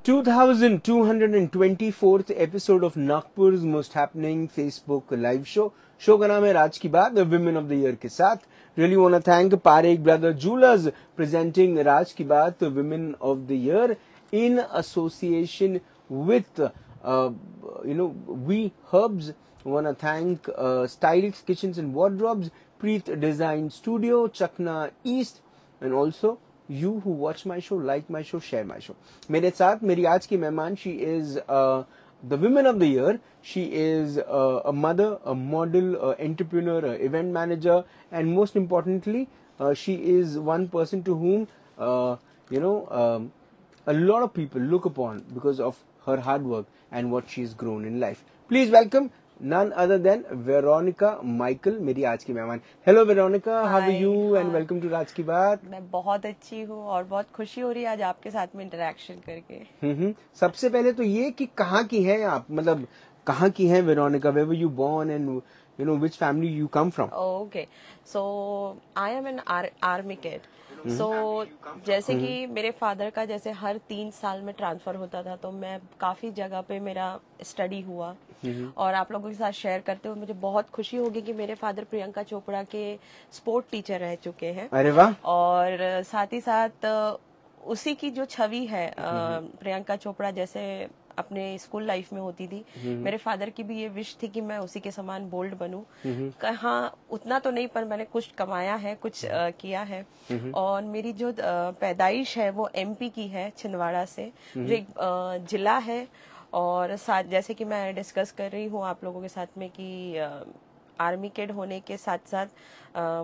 2224th episode of Nagpur's most happening Facebook live show. Show का नाम है राज की बात, विमेन ऑफ द ईयर के साथ. Really want to thank Parekh Brother Jewelers presenting Raj Ki Baat Women of the Year in association with We Herbs. Want to thank Stylish Kitchens and Wardrobes, Preet Design Studio, Chakna East, and also you who watch my show, like my show, share my show. मेरे साथ मेरी आज की मेहमान, she is the women of the year. She is a mother, a model, a entrepreneur, a event manager, and most importantly, she is one person to whom a lot of people look upon because of her hard work and what she's grown in life. Please welcome none other than Veronica Michael, मेरी आज की मेहमान. Hello Veronica, how are you and welcome to राज की बात. मैं बहुत अच्छी हूँ और बहुत खुशी हो रही है आज आपके साथ में इंटरेक्शन करके. सबसे पहले तो ये कि कहाँ की हैं आप, मतलब कहाँ की हैं Veronica? Where were you born and which family you come from? Okay, so I am an army kid. So जैसे कि मेरे फादर का जैसे हर 3 साल में ट्रांसफर होता था, तो मैं काफी जगह पे मेरा स्टडी हुआ और आप लोगों के साथ शेयर करते हुए मुझे बहुत खुशी होगी कि मेरे फादर प्रियंका चोपड़ा के स्पोर्ट टीचर रह चुके हैं. अरे वाह. और साथ ही साथ उसी की जो छवि है प्रियंका चोपड़ा जैसे अपने स्कूल लाइफ में होती थी, मेरे फादर की भी ये विश थी कि मैं उसी के समान बोल्ड बनूं. हाँ, उतना तो नहीं, पर मैंने कुछ कमाया है, कुछ किया है. और मेरी जो पैदाइश है वो एमपी की है, छिंदवाड़ा से, जो एक जिला है. और साथ जैसे कि मैं डिस्कस कर रही हूँ आप लोगों के साथ में कि आर्मी किड होने के साथ साथ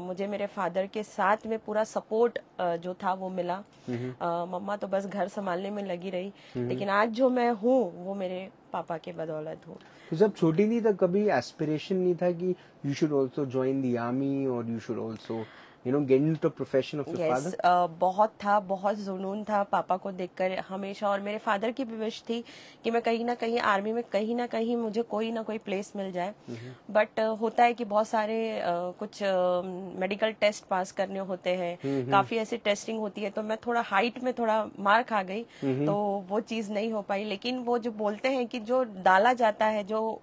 मुझे मेरे फादर के साथ में पूरा सपोर्ट जो था वो मिला. मम्मा तो बस घर संभालने में लगी रही, लेकिन आज जो मैं हूँ वो मेरे पापा के बदौलत हूँ. तो जब छोटी थी तब कभी एस्पिरेशन नहीं था कि you should also join the army और you should also get into profession of your father? बहुत था, बहुत जुनून था पापा को देखकर हमेशा. और मेरे फादर की भी विश थी कि मैं कहीं ना कहीं आर्मी में कहीं ना कहीं मुझे कोई ना कोई प्लेस मिल जाए. बट होता है कि बहुत सारे कुछ मेडिकल टेस्ट पास करने होते हैं, काफी ऐसी टेस्टिंग होती है, तो मैं थोड़ा हाइट में थोड़ा मार खा गई, तो वो चीज नहीं हो पाई. लेकिन वो जो बोलते हैं कि जो डाला जाता है, जो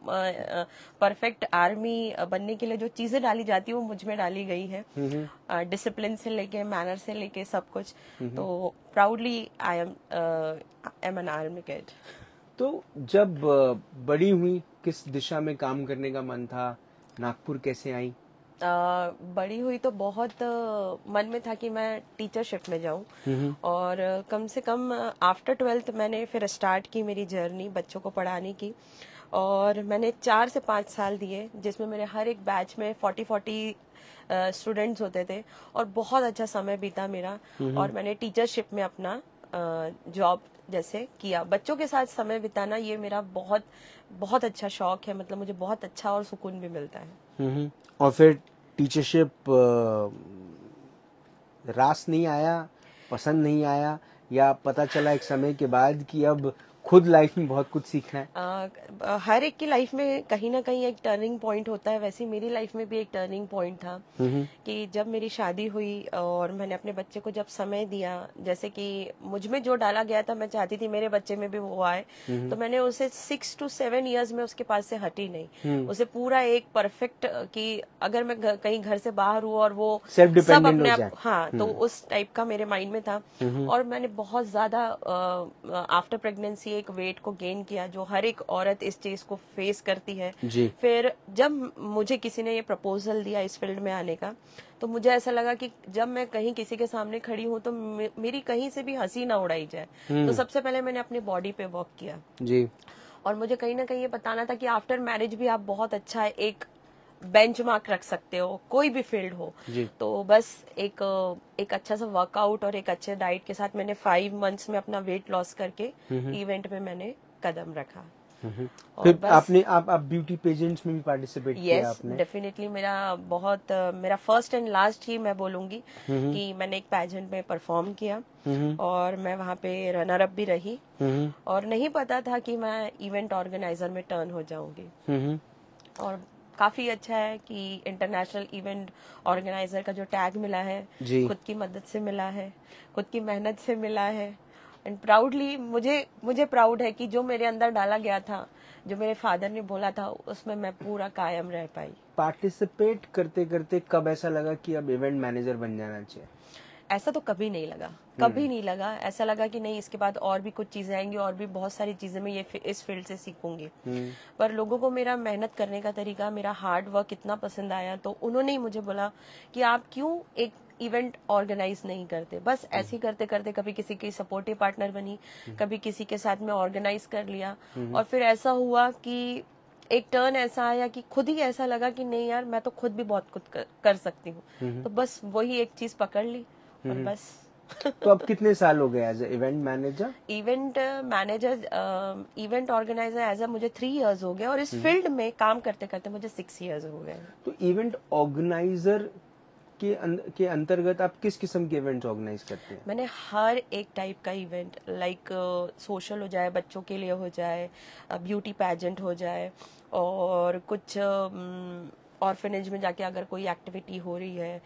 परफेक्ट आर्मी बनने के लिए जो चीजें डाली जाती है वो मुझ में डाली गई है. डिसिप्लिन से लेके मैनर से लेके सब कुछ. तो proudly I am an army kid. तो जब बड़ी हुई किस दिशा में काम करने का मन था? नागपुर कैसे आई? बड़ी हुई तो बहुत मन में था कि मैं टीचरशिप में जाऊं. और कम से कम आफ्टर 12th मैंने फिर स्टार्ट की मेरी जर्नी बच्चों को पढ़ाने की. और मैंने 4 से 5 साल दिए, जिसमें मेरे हर एक बैच में 40 स्टूडेंट्स होते थे और बहुत अच्छा समय बीता मेरा. और मैंने टीचरशिप में अपना जॉब जैसे किया. बच्चों के साथ समय बिताना ये मेरा बहुत बहुत अच्छा शौक है, मतलब मुझे बहुत अच्छा और सुकून भी मिलता है. और फिर टीचरशिप रास नहीं आया, पसंद नहीं आया, या पता चला एक समय के बाद कि अब खुद लाइफ में बहुत कुछ सीखना है? हर एक की लाइफ में कहीं ना कहीं एक टर्निंग पॉइंट होता है. वैसे मेरी लाइफ में भी एक टर्निंग पॉइंट था कि जब मेरी शादी हुई और मैंने अपने बच्चे को जब समय दिया, जैसे कि मुझ में जो डाला गया था मैं चाहती थी मेरे बच्चे में भी वो आए. तो मैंने उसे 6 to 7 years में उसके पास से हटी नहीं. उसे पूरा एक परफेक्ट कि अगर मैं कहीं घर से बाहर हूँ और वो सब अपने आप, हाँ, तो उस टाइप का मेरे माइंड में था. और मैंने बहुत ज्यादा आफ्टर प्रेगनेंसी एक वेट को गेन किया, जो हर एक औरत इस चीज को फेस करती है. फिर जब मुझे किसी ने ये प्रपोजल दिया इस फील्ड में आने का, तो मुझे ऐसा लगा कि जब मैं कहीं किसी के सामने खड़ी हूँ तो मेरी कहीं से भी हंसी ना उड़ाई जाए. तो सबसे पहले मैंने अपनी बॉडी पे वर्क किया जी. और मुझे कहीं ना कहीं ये बताना था कि आफ्टर मैरिज भी आप बहुत अच्छा एक बेंचमार्क रख सकते हो, कोई भी फील्ड हो. तो बस एक अच्छा सा वर्कआउट और एक अच्छे डाइट के साथ मैंने 5 months में अपना वेट लॉस करके इवेंट में मैंने कदम रखा. फिर आपने आप ब्यूटी पेजेंट्स में भी पार्टिसिपेट किया आपने? डेफिनेटली. मेरा फर्स्ट एंड लास्ट ही मैं बोलूंगी कि मैंने एक पेजेंट में परफॉर्म किया और मैं वहाँ पे रनर अप भी रही. और नहीं पता था कि मैं इवेंट ऑर्गेनाइजर में टर्न हो जाऊंगी. और काफी अच्छा है कि इंटरनेशनल इवेंट ऑर्गेनाइजर का जो टैग मिला है खुद की मदद से मिला है, खुद की मेहनत से मिला है. एंड प्राउडली मुझे प्राउड है कि जो मेरे अंदर डाला गया था, जो मेरे फादर ने बोला था, उसमें मैं पूरा कायम रह पाई। पार्टिसिपेट करते करते कब ऐसा लगा कि अब इवेंट मैनेजर बन जाना चाहिए? ऐसा तो कभी नहीं लगा, कभी नहीं लगा। ऐसा लगा कि नहीं, इसके बाद और भी कुछ चीजें आएंगी और भी बहुत सारी चीजें मैं इस फील्ड से सीखूंगी। पर लोगों को मेरा मेहनत करने का तरीका, मेरा हार्ड वर्क इतना पसंद आया, तो उन्होंने ही मुझे बोला कि आप क्यों एक इवेंट ऑर्गेनाइज नहीं करते। बस ऐसे ही करते करते कभी किसी की सपोर्टिव पार्टनर बनी, कभी किसी के साथ में ऑर्गेनाइज कर लिया, और फिर ऐसा हुआ कि एक टर्न ऐसा आया कि खुद ही ऐसा लगा कि नहीं यार, मैं तो खुद भी बहुत कुछ कर सकती हूँ। तो बस वही एक चीज पकड़ ली और बस। तो अब कितने साल हो गए as event manager? Event organiser as मुझे 3 इयर्स हो गए, और इस फील्ड में काम करते करते मुझे 6 इयर्स हो गए। तो इवेंट ऑर्गेनाइजर के अंतर्गत आप किस किस्म के इवेंट ऑर्गेनाइज करते हैं? मैंने हर एक टाइप का इवेंट, लाइक सोशल हो जाए, बच्चों के लिए हो जाए, ब्यूटी पैजेंट हो जाए, और कुछ ऑर्फनेज में जाके अगर कोई एक्टिविटी हो रही है,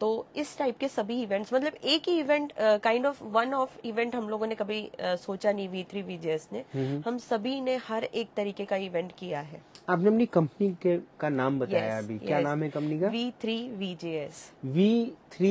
तो इस टाइप के सभी इवेंट्स, मतलब एक ही event, kind of one of event हम लोगों ने कभी सोचा नहीं। V3 VJS ने, हम सभी ने हर एक तरीके का इवेंट किया है। आपने अपनी कंपनी का नाम बताया अभी, क्या नाम है कंपनी का? V3 VJS। V3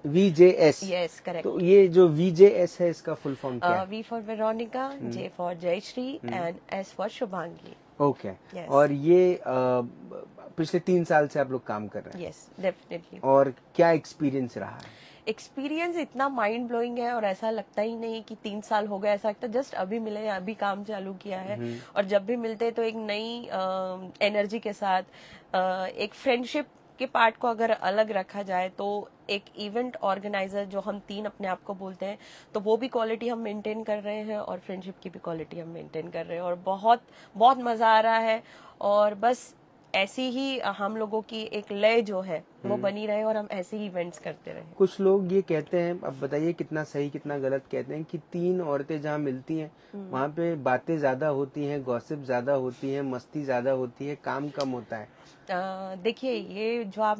VJS। Yes, correct. तो ये जो VJS है, इसका फुल फॉर्म क्या है? V for Veronica, J for Jayshree, and S for Shubhangi. Okay. और ये पिछले 3 साल से आप लोग काम कर रहे हैं? Yes, definitely. और क्या एक्सपीरियंस रहा है? एक्सपीरियंस इतना माइंड ब्लोइंग है, और ऐसा लगता ही नहीं कि 3 साल हो गए, ऐसा लगता है जस्ट अभी मिले, अभी काम चालू किया है। और जब भी मिलते तो एक नई एनर्जी के साथ, एक फ्रेंडशिप के पार्ट को अगर अलग रखा जाए तो एक इवेंट ऑर्गेनाइजर जो हम 3 अपने आप को बोलते हैं, तो वो भी क्वालिटी हम मेंटेन कर रहे हैं, और फ्रेंडशिप की भी क्वालिटी हम मेंटेन कर रहे हैं, और बहुत बहुत मजा आ रहा है। और बस ऐसी ही हम लोगों की एक लय जो है वो बनी रहे, और हम ऐसे ही इवेंट्स करते रहे। कुछ लोग ये कहते हैं, अब बताइए कितना सही कितना गलत, कहते हैं कि 3 औरतें जहाँ मिलती हैं वहाँ पे बातें ज्यादा होती हैं, गॉसिप ज्यादा होती है, मस्ती ज्यादा होती है, काम कम होता है। देखिए, ये जो आप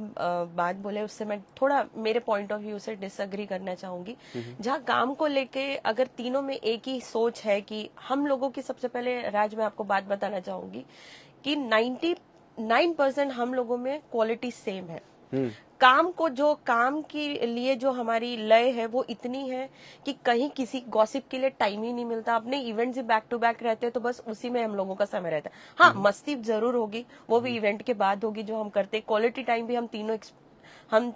बात बोले उससे मैं थोड़ा मेरे पॉइंट ऑफ व्यू से डिसएग्री करना चाहूंगी। जहाँ काम को लेके अगर तीनों में एक ही सोच है कि हम लोगों की, सबसे पहले राज मैं आपको बात बताना चाहूंगी कि 99% हम लोगों में क्वालिटी सेम है। काम को, जो काम के लिए जो हमारी लय है वो इतनी है कि कहीं किसी गॉसिप के लिए टाइम ही नहीं मिलता। अपने इवेंट से बैक टू बैक रहते हैं, तो बस उसी में हम लोगों का समय रहता है। हाँ, मस्ती जरूर होगी, वो भी इवेंट के बाद होगी जो हम करते हैं। क्वालिटी टाइम भी हम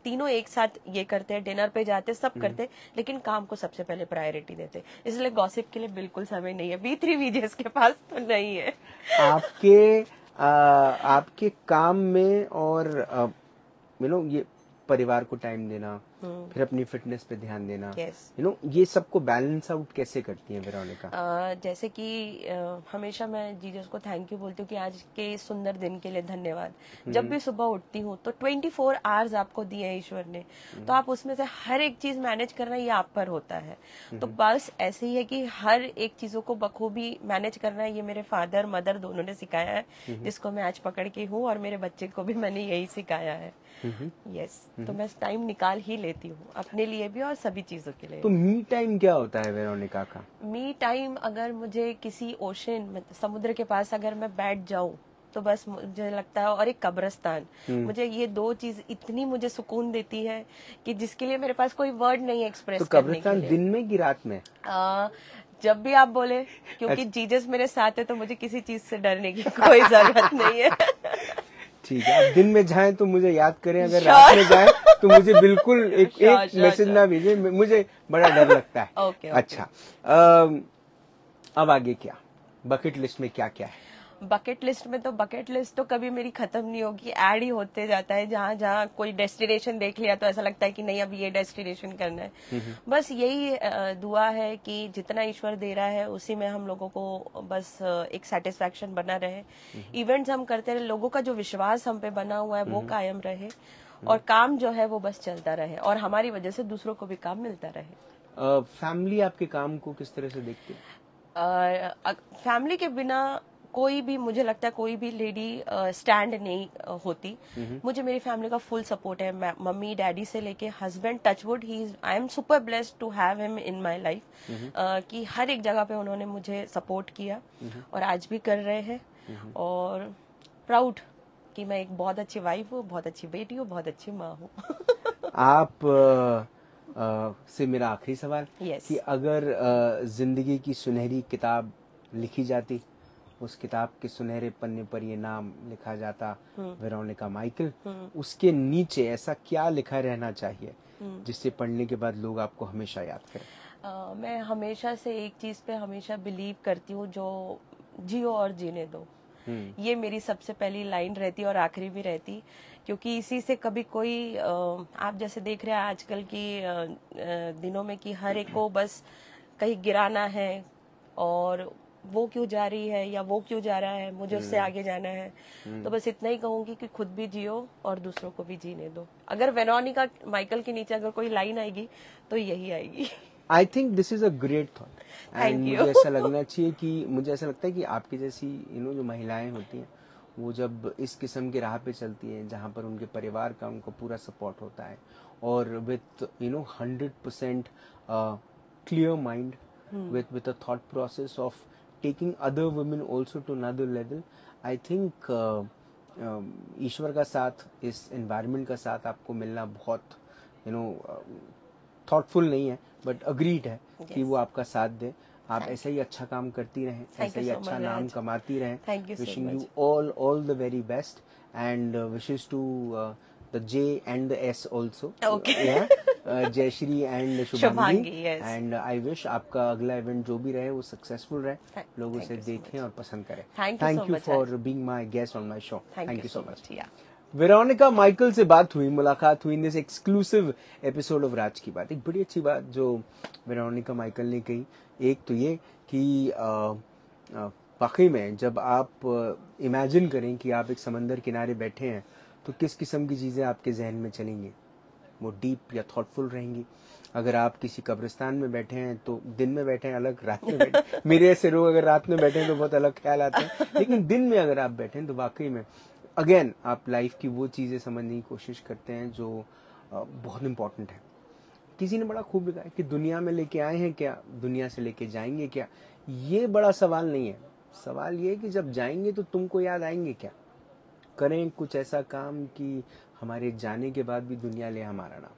तीनों एक साथ ये करते हैं, डिनर पे जाते, सब करते हैं, लेकिन काम को सबसे पहले प्रायोरिटी देते हैं। इसलिए गॉसिप के लिए बिल्कुल समय नहीं है, V3 VJS के पास तो नहीं है। आपके काम में और ये परिवार को टाइम देना, फिर अपनी फिटनेस पे ध्यान देना, ये सबको बैलेंस आउट कैसे करती है वेरोनिका? जैसे कि हमेशा मैं जीजस को थैंक यू बोलती हूँ कि आज के सुंदर दिन के लिए धन्यवाद। जब भी सुबह उठती हूँ तो 24 आवर्स आपको दिए है ईश्वर ने, तो आप उसमें से हर एक चीज मैनेज करना ये आप पर होता है। तो बस ऐसे ही है कि हर एक चीजों को बखूबी मैनेज करना ये मेरे फादर मदर दोनों ने सिखाया है, जिसको मैं आज पकड़ के हूँ, और मेरे बच्चे को भी मैंने यही सिखाया है। यस, तो मैं टाइम निकाल ही लेती हूँ अपने लिए भी और सभी चीजों के लिए। तो मी टाइम क्या होता है वेरोनिका का? मी टाइम, अगर मुझे किसी ओशन, समुद्र के पास अगर मैं बैठ जाऊं तो बस मुझे लगता है, और एक कब्रिस्तान, मुझे ये 2 चीज इतनी मुझे सुकून देती है कि जिसके लिए मेरे पास कोई वर्ड नहीं है एक्सप्रेस करने के लिए। कब्रिस्तान दिन में कि रात में? जब भी आप बोले, क्योंकि जीजस मेरे साथ है तो मुझे किसी चीज से डरने की कोई जरूरत नहीं है। ठीक है, आप दिन में जाएं तो मुझे याद करें, अगर रात में जाएं तो मुझे बिल्कुल एक मैसेज ना भेजें, मुझे बड़ा डर लगता है। ओके। अच्छा, अब आगे क्या बकेट लिस्ट में क्या क्या है? बकेट लिस्ट तो कभी मेरी खत्म नहीं होगी, ऐड ही होते जाता है। जहाँ जहाँ कोई डेस्टिनेशन देख लिया तो ऐसा लगता है कि नहीं, अब ये डेस्टिनेशन करना है। बस यही दुआ है कि जितना ईश्वर दे रहा है उसी में हम लोगों को बस एक सेटिस्फैक्शन बना रहे। इवेंट्स हम करते रहे, लोगों का जो विश्वास हम पे बना हुआ है वो कायम रहे, और काम जो है वो बस चलता रहे, और हमारी वजह से दूसरों को भी काम मिलता रहे। फैमिली आपके काम को किस तरह से देखती है? फैमिली के बिना कोई भी, मुझे लगता है कोई भी लेडी स्टैंड नहीं होती। मुझे मेरी फैमिली का फुल सपोर्ट है, मम्मी डैडी से लेके husband, touchwood, he is, I am super blessed to have him in my life, कि हर एक जगह पे उन्होंने मुझे सपोर्ट किया और आज भी कर रहे हैं। और प्राउड कि मैं एक बहुत अच्छी वाइफ हूँ, बहुत अच्छी बेटी हूँ, बहुत अच्छी माँ हूँ। आप से मेरा आखिरी सवाल Yes. कि अगर जिंदगी की सुनहरी किताब लिखी जाती, उस किताब के सुनहरे पन्ने पर ये नाम लिखा जाता वेरोनिका माइकल, उसके नीचे ऐसा क्या लिखा रहना चाहिए जिससे पढ़ने के बाद लोग आपको हमेशा याद करें? मैं हमेशा से एक चीज पे हमेशा बिलीव करती हूँ, जो जियो और जीने दो। ये मेरी सबसे पहली लाइन रहती और आखिरी भी रहती, क्योंकि इसी से कभी कोई आप जैसे देख रहे हैं आजकल की दिनों में कि हर एक को बस कहीं गिराना है, और वो क्यों जा रही है या वो क्यों जा रहा है, मुझे उससे आगे जाना है। तो बस इतना ही कहूंगी कि खुद भी जियो और दूसरों को भी जीने दो। अगर वेरोनिका माइकल के नीचे अगर कोई लाइन आएगी तो यही आएगी। I think this is a great thought and Thank you. मुझे ऐसा लगना चाहिए कि मुझे ऐसा लगता है कि आपकी जैसी जो महिलाएं होती हैं वो जब इस किस्म की राह पे चलती हैं जहाँ पर उनके परिवार का उनको पूरा सपोर्ट होता है और with 100% clear mind, with a thought process of taking other women also to another level, I think ईश्वर का साथ, इस एनवायरनमेंट का साथ आपको मिलना बहुत थॉटफुल नहीं है बट अग्रीड है कि वो आपका साथ दे। आप ऐसा ही अच्छा काम करती रहें, ऐसा ही अच्छा नाम कमाती रहें। Wishing you all the very best and wishes to the J and the S also. Okay. Jayashree and Shubhangi and I wish आपका अगला इवेंट जो भी रहे वो सक्सेसफुल रहे, लोग उसे देखें और पसंद करें। Thank you for being my guest on my show. Thank you so much. Veronica Michael से बात हुई, मुलाकात हुई in this exclusive episode of Raaz ki Baat. एक बड़ी अच्छी बात जो वेरोनिका माइकल ने कही, एक तो ये कि वाकई में जब आप इमेजिन करें कि आप एक समंदर किनारे बैठे हैं तो किस किस्म की चीज़ें आपके जहन में चलेंगी, वो डीप या थॉटफुल रहेंगी। अगर आप किसी कब्रिस्तान में बैठे हैं तो दिन में बैठे हैं अलग, रात में बैठे मेरे ऐसे लोग अगर रात में बैठे हैं तो बहुत अलग ख्याल आते हैं, लेकिन दिन में अगर आप बैठे हैं तो वाकई में अगेन आप लाइफ की वो चीज़ें समझने की कोशिश करते हैं जो बहुत इम्पोर्टेंट है। किसी ने बड़ा खूब लिखा है कि दुनिया में लेके आए हैं क्या, दुनिया से लेके जाएंगे क्या। ये बड़ा सवाल नहीं है, सवाल ये है कि जब जाएंगे तो तुमको याद आएंगे क्या। करें कुछ ऐसा काम कि हमारे जाने के बाद भी दुनिया ले हमारा नाम।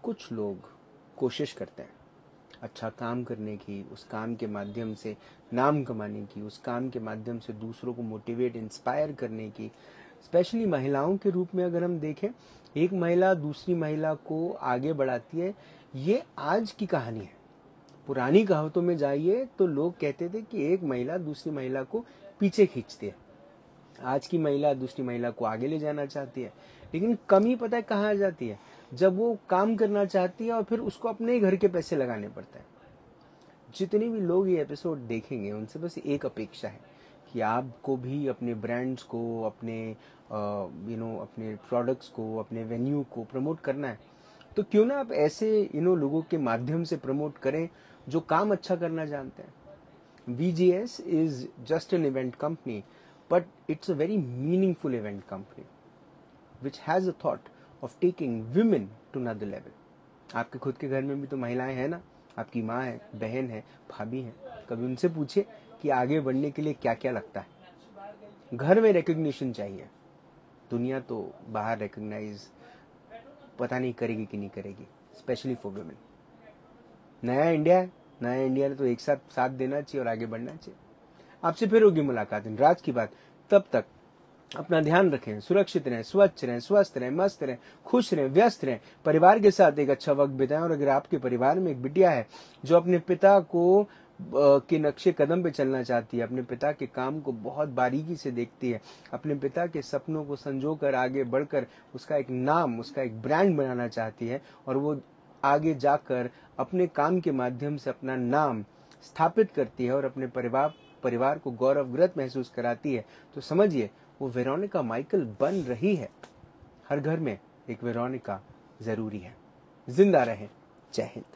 कुछ लोग कोशिश करते हैं अच्छा काम करने की, उस काम के माध्यम से नाम कमाने की, उस काम के माध्यम से दूसरों को मोटिवेट इंस्पायर करने की। स्पेशली महिलाओं के रूप में अगर हम देखें, एक महिला दूसरी महिला को आगे बढ़ाती है, ये आज की कहानी है। पुरानी कहावतों में जाइए तो लोग कहते थे कि एक महिला दूसरी महिला को पीछे खींचती है। आज की महिला दूसरी महिला को आगे ले जाना चाहती है, लेकिन कमी पता है कहाँ आ जाती है, जब वो काम करना चाहती है और फिर उसको अपने घर के पैसे लगाने पड़ते हैं। जितने भी लोग ये एपिसोड देखेंगे उनसे बस एक अपेक्षा है कि आपको भी अपने ब्रांड्स को, अपने अपने प्रोडक्ट्स को, अपने वेन्यू को प्रमोट करना है, तो क्यों ना आप ऐसे लोगों के माध्यम से प्रमोट करें जो काम अच्छा करना जानते हैं। VGS is just an event company, but it's a very meaningful event company which has a thought of taking women to another level. आपके खुद के घर में भी तो महिलाएं हैं ना, आपकी माँ है, बहन है, भाभी है। कभी उनसे पूछिए कि आगे बढ़ने के लिए क्या क्या लगता है। घर में रिकग्निशन चाहिए, दुनिया तो बाहर रिकग्नाइज पता नहीं करेगी कि नहीं करेगी, स्पेशली फॉर वुमेन। नया इंडिया है, नया इंडिया ने तो एक साथ देना चाहिए और आगे बढ़ना चाहिए। आपसे फिर होगी मुलाकात इन राज की बात। तब तक अपना ध्यान रखें, सुरक्षित रहें, स्वच्छ रहें, स्वस्थ रहें, मस्त रहें, खुश रहें, व्यस्त रहें, परिवार के साथ एक अच्छा वक्त बिताएं। और अगर आपके परिवार में एक बिटिया है जो अपने पिता को के नक्शे कदम पे चलना चाहती है, अपने पिता के काम को बहुत बारीकी से देखती है, अपने पिता के सपनों को संजोकर आगे बढ़कर उसका एक नाम, उसका एक ब्रांड बनाना चाहती है और वो आगे जाकर अपने काम के माध्यम से अपना नाम स्थापित करती है और अपने परिवार को गौरवग्रत महसूस कराती है, तो समझिए वो वेरोनिका माइकल बन रही है। हर घर में एक वेरोनिका जरूरी है। जिंदा रहें। जय हिंद।